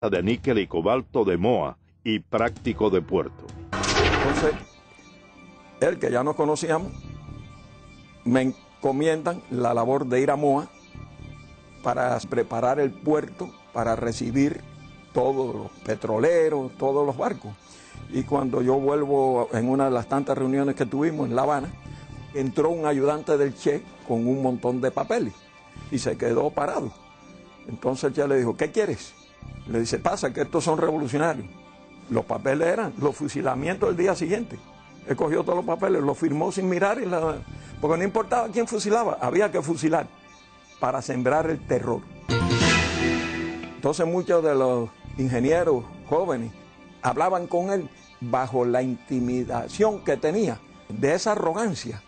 de níquel y cobalto de Moa y práctico de puerto. Entonces, él, que ya nos conocíamos, me encomiendan la labor de ir a Moa para preparar el puerto para recibir todos los petroleros, todos los barcos. Y cuando yo vuelvo en una de las tantas reuniones que tuvimos en La Habana, entró un ayudante del Che con un montón de papeles y se quedó parado. Entonces el Che le dijo, ¿qué quieres? Le dice, pasa que estos son revolucionarios. Los papeles eran los fusilamientos del día siguiente. Él cogió todos los papeles, los firmó sin mirar, porque no importaba quién fusilaba, había que fusilar para sembrar el terror. Entonces muchos de los ingenieros jóvenes hablaban con él bajo la intimidación que tenía, de esa arrogancia,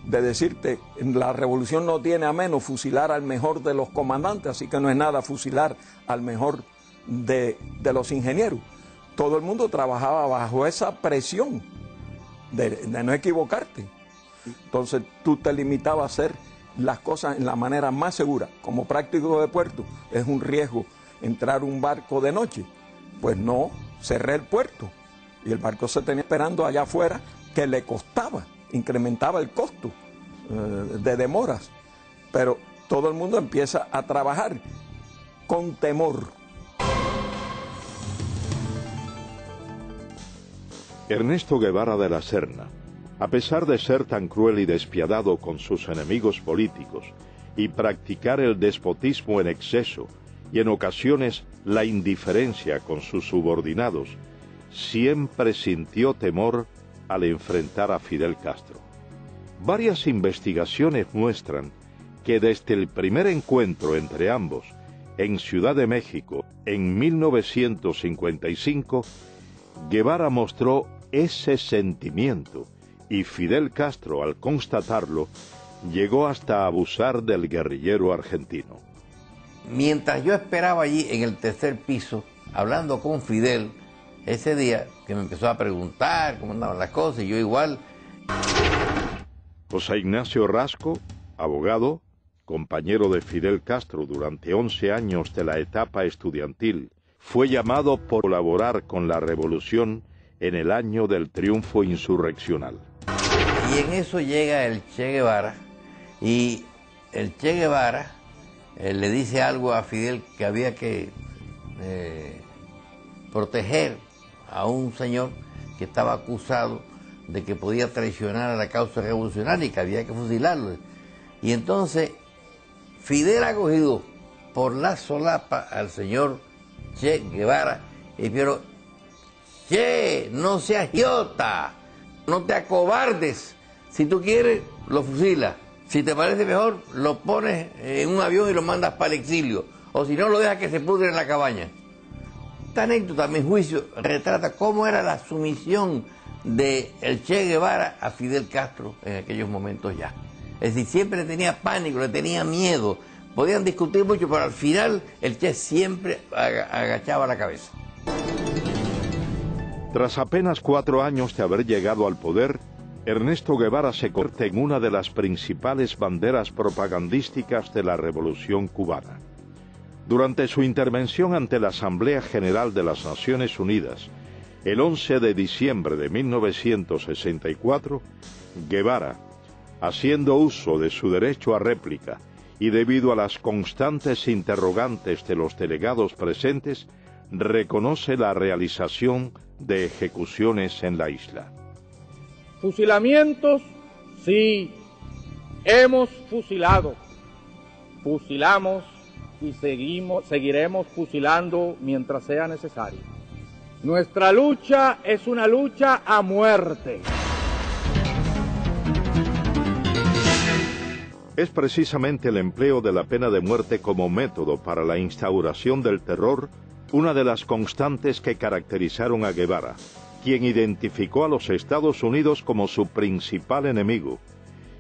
de decirte, la revolución no tiene a menos fusilar al mejor de los comandantes, así que no es nada fusilar al mejor de los ingenieros. Todo el mundo trabajaba bajo esa presión de no equivocarte. Entonces tú te limitabas a hacer las cosas en la manera más segura. Como práctico de puerto, es un riesgo entrar un barco de noche. Pues no, cerré el puerto y el barco se tenía esperando allá afuera, que le costaba, incrementaba el costo de demoras. Pero todo el mundo empieza a trabajar con temor. Ernesto Guevara de la Serna, a pesar de ser tan cruel y despiadado con sus enemigos políticos y practicar el despotismo en exceso y en ocasiones la indiferencia con sus subordinados, siempre sintió temor al enfrentar a Fidel Castro. Varias investigaciones muestran que desde el primer encuentro entre ambos en Ciudad de México en 1955, Guevara mostró ese sentimiento y Fidel Castro, al constatarlo, llegó hasta abusar del guerrillero argentino. Mientras yo esperaba allí en el tercer piso, hablando con Fidel, ese día que me empezó a preguntar cómo andaban las cosas, y yo igual. José Ignacio Rasco, abogado, compañero de Fidel Castro durante 11 años de la etapa estudiantil, fue llamado por colaborar con la revolución en el año del triunfo insurreccional. Y en eso llega el Che Guevara, y el Che Guevara le dice algo a Fidel, que había que proteger a un señor que estaba acusado de que podía traicionar a la causa revolucionaria y que había que fusilarlo. Y entonces Fidel ha cogido por la solapa al señor Che Guevara y pero, Che, no seas idiota, no te acobardes, si tú quieres lo fusilas, si te parece mejor lo pones en un avión y lo mandas para el exilio, o si no lo dejas que se pudre en la cabaña. Esta anécdota, a mi juicio, retrata cómo era la sumisión de el Che Guevara a Fidel Castro en aquellos momentos ya. Es decir, siempre le tenía pánico, le tenía miedo. Podían discutir mucho, pero al final el Che siempre agachaba la cabeza. Tras apenas 4 años de haber llegado al poder, Ernesto Guevara se convierte en una de las principales banderas propagandísticas de la Revolución cubana. Durante su intervención ante la Asamblea General de las Naciones Unidas, el 11 de diciembre de 1964, Guevara, haciendo uso de su derecho a réplica y debido a las constantes interrogantes de los delegados presentes, reconoce la realización de ejecuciones en la isla. Fusilamientos, sí, hemos fusilado, fusilamos y seguiremos fusilando mientras sea necesario. Nuestra lucha es una lucha a muerte. Es precisamente el empleo de la pena de muerte como método para la instauración del terror una de las constantes que caracterizaron a Guevara, quien identificó a los Estados Unidos como su principal enemigo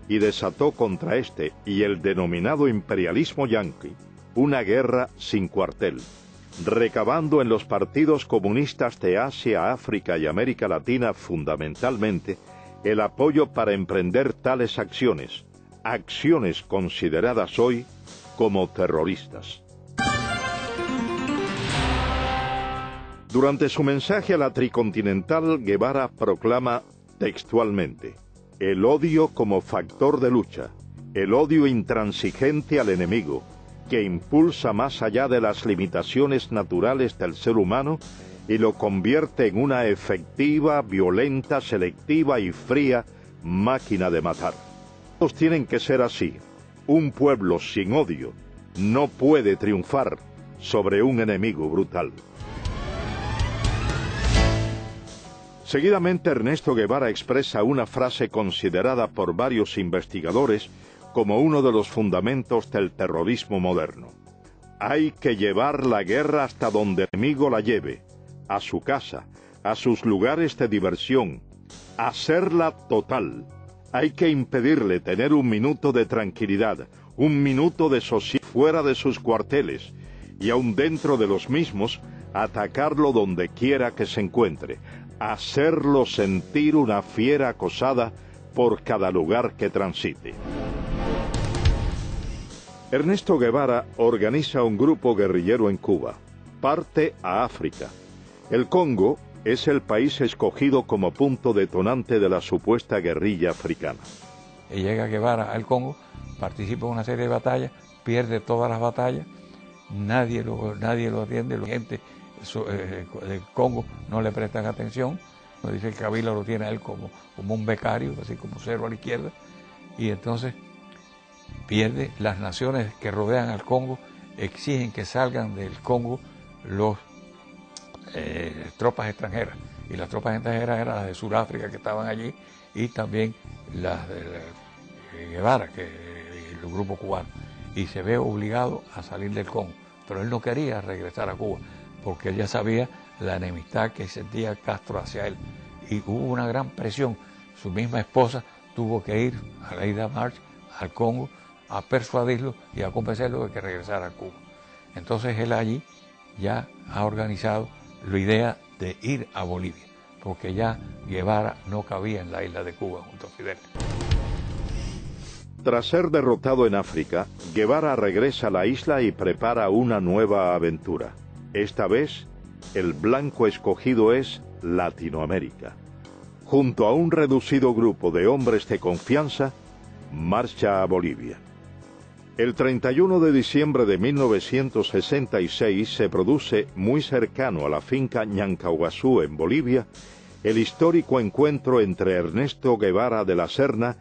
y desató contra este y el denominado imperialismo yanqui una guerra sin cuartel, recabando en los partidos comunistas de Asia, África y América Latina fundamentalmente el apoyo para emprender tales acciones consideradas hoy como terroristas. Durante su mensaje a la Tricontinental, Guevara proclama textualmente: el odio como factor de lucha, el odio intransigente al enemigo, que impulsa más allá de las limitaciones naturales del ser humano y lo convierte en una efectiva, violenta, selectiva y fría máquina de matar. Todos tienen que ser así. Un pueblo sin odio no puede triunfar sobre un enemigo brutal. Seguidamente, Ernesto Guevara expresa una frase considerada por varios investigadores como uno de los fundamentos del terrorismo moderno. Hay que llevar la guerra hasta donde el enemigo la lleve, a su casa, a sus lugares de diversión, hacerla total. Hay que impedirle tener un minuto de tranquilidad, un minuto de sosiego fuera de sus cuarteles, y aun dentro de los mismos, atacarlo donde quiera que se encuentre, hacerlo sentir una fiera acosada por cada lugar que transite. Ernesto Guevara organiza un grupo guerrillero en Cuba, parte a África. El Congo es el país escogido como punto detonante de la supuesta guerrilla africana. Y llega Guevara al Congo, participa en una serie de batallas, pierde todas las batallas, nadie lo atiende, la gente del Congo no le prestan atención. Nos dice que Kabila lo tiene a él como un becario, así como cero a la izquierda, y entonces pierde. Las naciones que rodean al Congo exigen que salgan del Congo los tropas extranjeras, y las tropas extranjeras eran las de Sudáfrica que estaban allí, y también las de Guevara, el grupo cubano, y se ve obligado a salir del Congo, pero él no quería regresar a Cuba, porque él ya sabía la enemistad que sentía Castro hacia él, y hubo una gran presión. Su misma esposa tuvo que ir a la Ida March al Congo a persuadirlo y a convencerlo de que regresara a Cuba. Entonces él allí ya ha organizado la idea de ir a Bolivia, porque ya Guevara no cabía en la isla de Cuba junto a Fidel. Tras ser derrotado en África, Guevara regresa a la isla y prepara una nueva aventura. Esta vez, el blanco escogido es Latinoamérica. Junto a un reducido grupo de hombres de confianza, marcha a Bolivia. El 31 de diciembre de 1966 se produce, muy cercano a la finca Ñancauazú en Bolivia, el histórico encuentro entre Ernesto Guevara de la Serna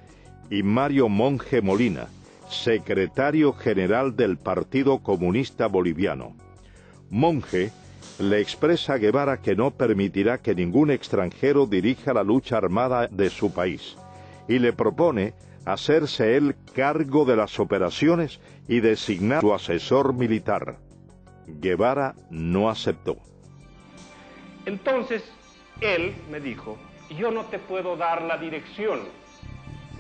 y Mario Monge Molina, secretario general del Partido Comunista Boliviano. Monge le expresa a Guevara que no permitirá que ningún extranjero dirija la lucha armada de su país, y le propone hacerse él cargo de las operaciones y designar su asesor militar. Guevara no aceptó. Entonces, él me dijo: yo no te puedo dar la dirección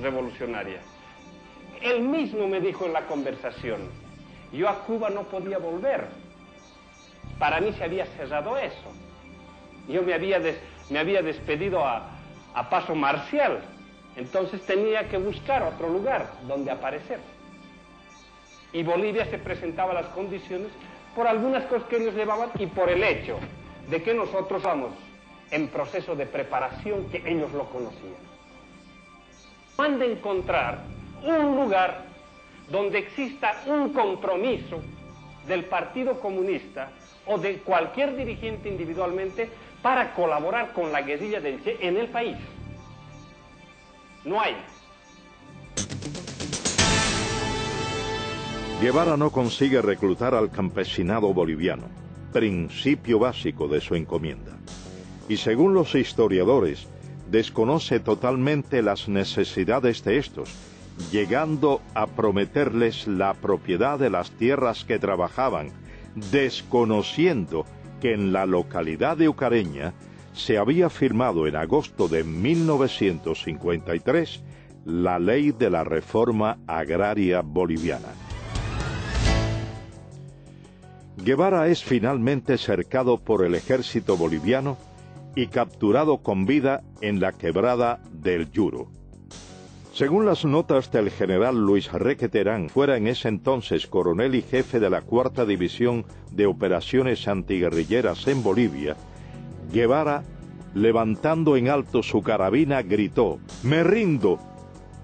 revolucionaria. Él mismo me dijo en la conversación: yo a Cuba no podía volver. Para mí se había cerrado eso. Yo me había despedido a paso marcial. Entonces tenía que buscar otro lugar donde aparecer. Y Bolivia se presentaba las condiciones por algunas cosas que ellos llevaban y por el hecho de que nosotros vamos en proceso de preparación que ellos lo conocían. Han de encontrar un lugar donde exista un compromiso del Partido Comunista o de cualquier dirigente individualmente para colaborar con la guerrilla del Che en el país. No hay. Guevara no consigue reclutar al campesinado boliviano, principio básico de su encomienda. Y según los historiadores, desconoce totalmente las necesidades de estos, llegando a prometerles la propiedad de las tierras que trabajaban, desconociendo que en la localidad de Ucareña se había firmado en agosto de 1953 la ley de la reforma agraria boliviana. Guevara es finalmente cercado por el ejército boliviano y capturado con vida en la quebrada del Yuro. Según las notas del general Luis Requeterán, fuera en ese entonces coronel y jefe de la 4ª División de Operaciones Antiguerrilleras en Bolivia, Guevara, levantando en alto su carabina, gritó: «¡Me rindo!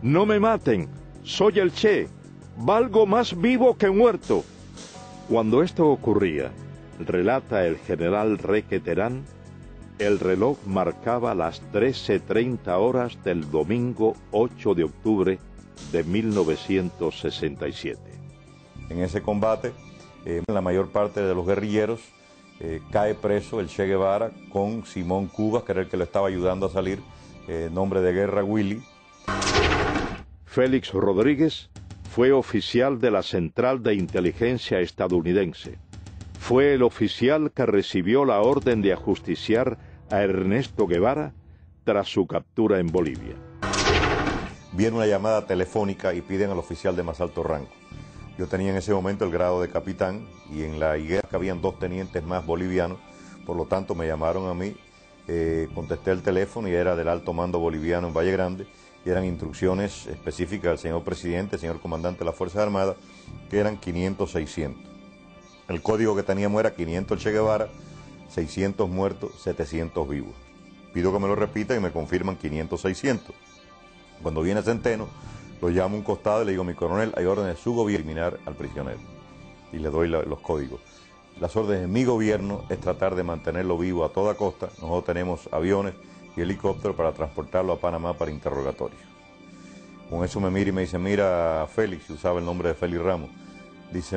¡No me maten! ¡Soy el Che! ¡Valgo más vivo que muerto!». Cuando esto ocurría, relata el general Reque Terán, el reloj marcaba las 13:30 horas del domingo 8 de octubre de 1967. En ese combate, la mayor parte de los guerrilleros cae preso el Che Guevara con Simón Cubas, que era el que lo estaba ayudando a salir, nombre de guerra Willy. Félix Rodríguez fue oficial de la Central de Inteligencia estadounidense. Fue el oficial que recibió la orden de ajusticiar a Ernesto Guevara tras su captura en Bolivia. Viene una llamada telefónica y piden al oficial de más alto rango. Yo tenía en ese momento el grado de capitán y en la higuera que habían 2 tenientes más bolivianos, por lo tanto me llamaron a mí, contesté el teléfono y era del alto mando boliviano en Valle Grande, y eran instrucciones específicas del señor presidente, señor comandante de las Fuerzas Armadas, que eran 500-600. El código que teníamos era 500 el Che Guevara, 600 muertos, 700 vivos. Pido que me lo repitan y me confirman 500-600. Cuando viene Centeno, lo llamo a un costado y le digo: mi coronel, hay órdenes de su gobierno de eliminar al prisionero. Y le doy los códigos. Las órdenes de mi gobierno es tratar de mantenerlo vivo a toda costa. Nosotros tenemos aviones y helicópteros para transportarlo a Panamá para interrogatorio. Con eso me mira y me dice: mira, Félix, si usaba el nombre de Félix Ramos, dice: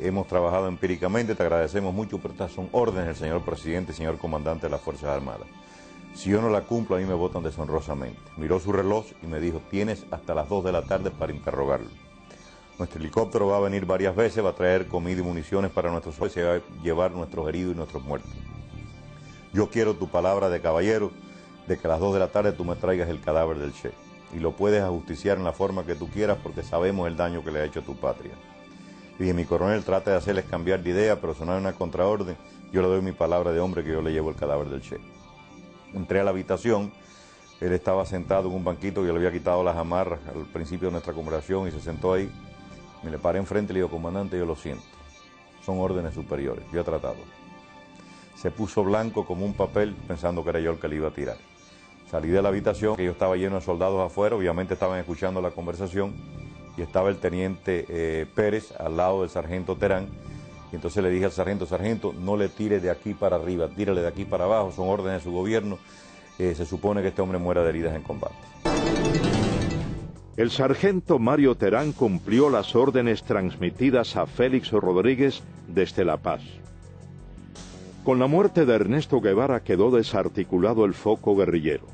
hemos trabajado empíricamente, te agradecemos mucho, pero estas son órdenes del señor presidente y señor comandante de las Fuerzas Armadas. Si yo no la cumplo, a mí me votan deshonrosamente. Miró su reloj y me dijo: tienes hasta las 2 de la tarde para interrogarlo. Nuestro helicóptero va a venir varias veces, va a traer comida y municiones para nuestros soldados y va a llevar nuestros heridos y nuestros muertos. Yo quiero tu palabra de caballero de que a las 2 de la tarde tú me traigas el cadáver del Che. Y lo puedes ajusticiar en la forma que tú quieras porque sabemos el daño que le ha hecho a tu patria. Y dije: mi coronel, trata de hacerles cambiar de idea, pero sonar una contraorden. Yo le doy mi palabra de hombre que yo le llevo el cadáver del Che. Entré a la habitación, él estaba sentado en un banquito, yo le había quitado las amarras al principio de nuestra conversación y se sentó ahí. Me le paré enfrente y le digo: comandante, yo lo siento, son órdenes superiores, yo he tratado. Se puso blanco como un papel pensando que era yo el que le iba a tirar. Salí de la habitación, que yo estaba lleno de soldados afuera, obviamente estaban escuchando la conversación, y estaba el teniente Pérez al lado del sargento Terán, y entonces le dije al sargento: sargento, no le tire de aquí para arriba, tírale de aquí para abajo, son órdenes de su gobierno, se supone que este hombre muera de heridas en combate. El sargento Mario Terán cumplió las órdenes transmitidas a Félix Rodríguez desde La Paz. Con la muerte de Ernesto Guevara quedó desarticulado el foco guerrillero.